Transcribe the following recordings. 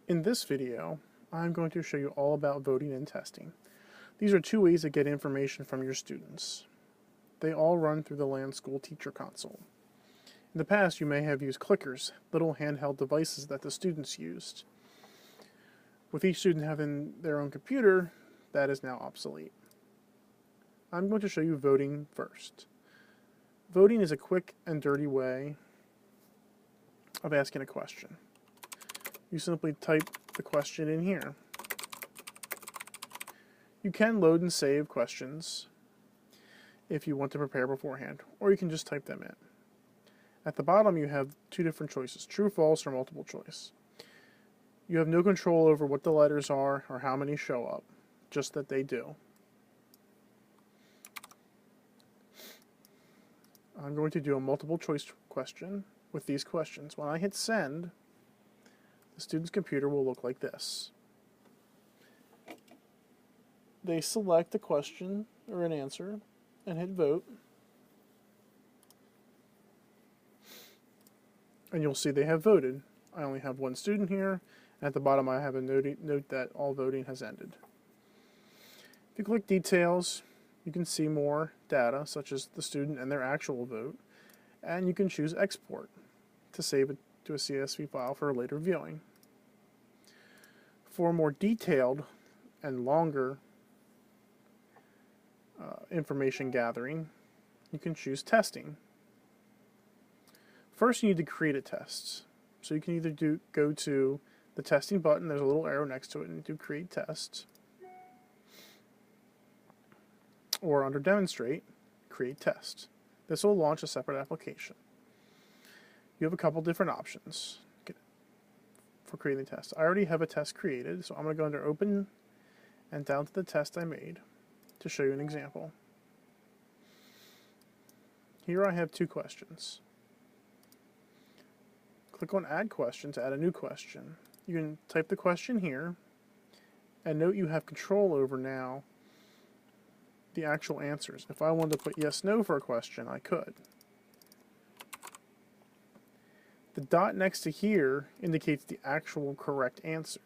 In this video, I'm going to show you all about voting and testing. These are two ways to get information from your students. They all run through the Land School Teacher Console. In the past, you may have used clickers, little handheld devices that the students used. With each student having their own computer, that is now obsolete. I'm going to show you voting first. Voting is a quick and dirty way of asking a question. You simply type the question in here. You can load and save questions if you want to prepare beforehand, or you can just type them in. At the bottom you have two different choices, true, false, or multiple choice. You have no control over what the letters are or how many show up, just that they do. I'm going to do a multiple choice question with these questions. When I hit send, the student's computer will look like this. They select a question or an answer and hit vote. And you'll see they have voted. I only have one student here. And at the bottom I have a note that all voting has ended. If you click details, you can see more data such as the student and their actual vote. And you can choose export to save it to a CSV file for later viewing. For more detailed and longer information gathering, you can choose testing. First, you need to create a test. So you can either go to the testing button, there's a little arrow next to it, and do create test. Or under demonstrate, create test. This will launch a separate application. You have a couple different options for creating the test. I already have a test created, so I'm going to go under open and down to the test I made to show you an example. Here I have two questions. Click on add question to add a new question. You can type the question here, and note you have control over now the actual answers. If I wanted to put yes, no for a question, I could. The dot next to here indicates the actual correct answer.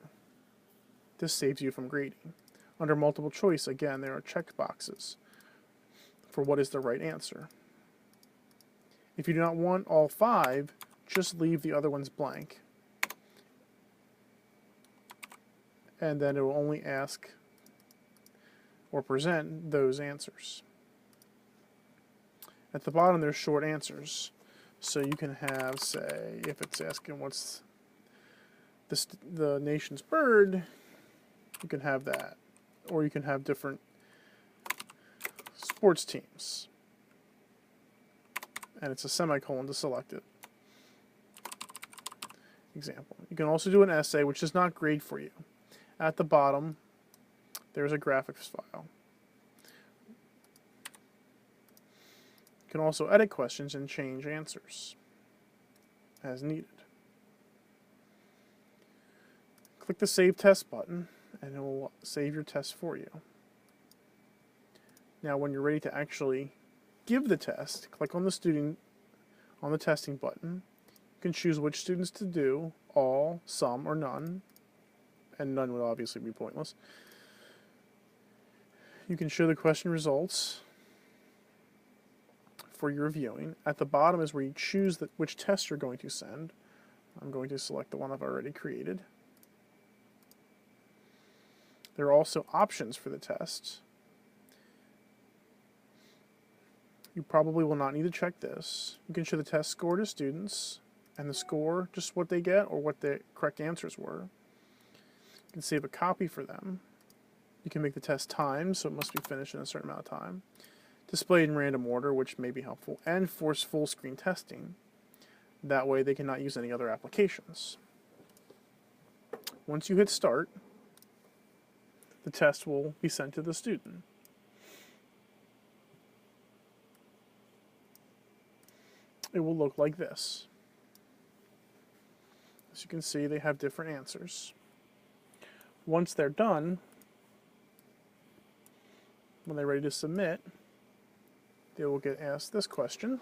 This saves you from grading. Under multiple choice, again, there are check boxes for what is the right answer. If you do not want all five, just leave the other ones blank. And then it will only ask or present those answers. At the bottom, there's short answers. So you can have, say, if it's asking what's the nation's bird, you can have that. Or you can have different sports teams. And it's a semicolon to select it. Example. You can also do an essay, which does not grade for you. At the bottom, there's a graphics file. You can also edit questions and change answers as needed. Click the Save Test button, and it will save your test for you. Now, when you're ready to actually give the test, click on the student on the testing button. You can choose which students to do, all, some, or none, and none would obviously be pointless. You can show the question results for your viewing. At the bottom is where you choose which test you're going to send. I'm going to select the one I've already created. There are also options for the test. You probably will not need to check this. You can show the test score to students, and the score, just what they get or what the correct answers were. You can save a copy for them. You can make the test timed, so it must be finished in a certain amount of time. Displayed in random order, which may be helpful, and force full screen testing. That way they cannot use any other applications. Once you hit start, the test will be sent to the student. It will look like this. As you can see, they have different answers. Once they're done, when they're ready to submit, they will get asked this question.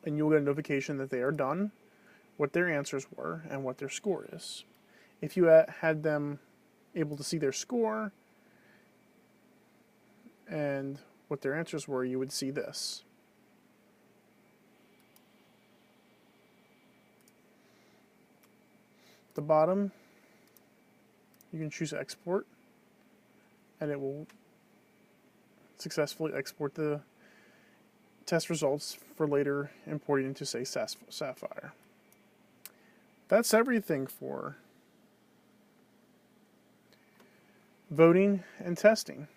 and you'll get a notification that they are done, what their answers were, and what their score is. If you had them able to see their score and what their answers were, you would see this. At the bottom, you can choose export, and it will successfully export the test results for later importing into, say, Sapphire. That's everything for voting and testing.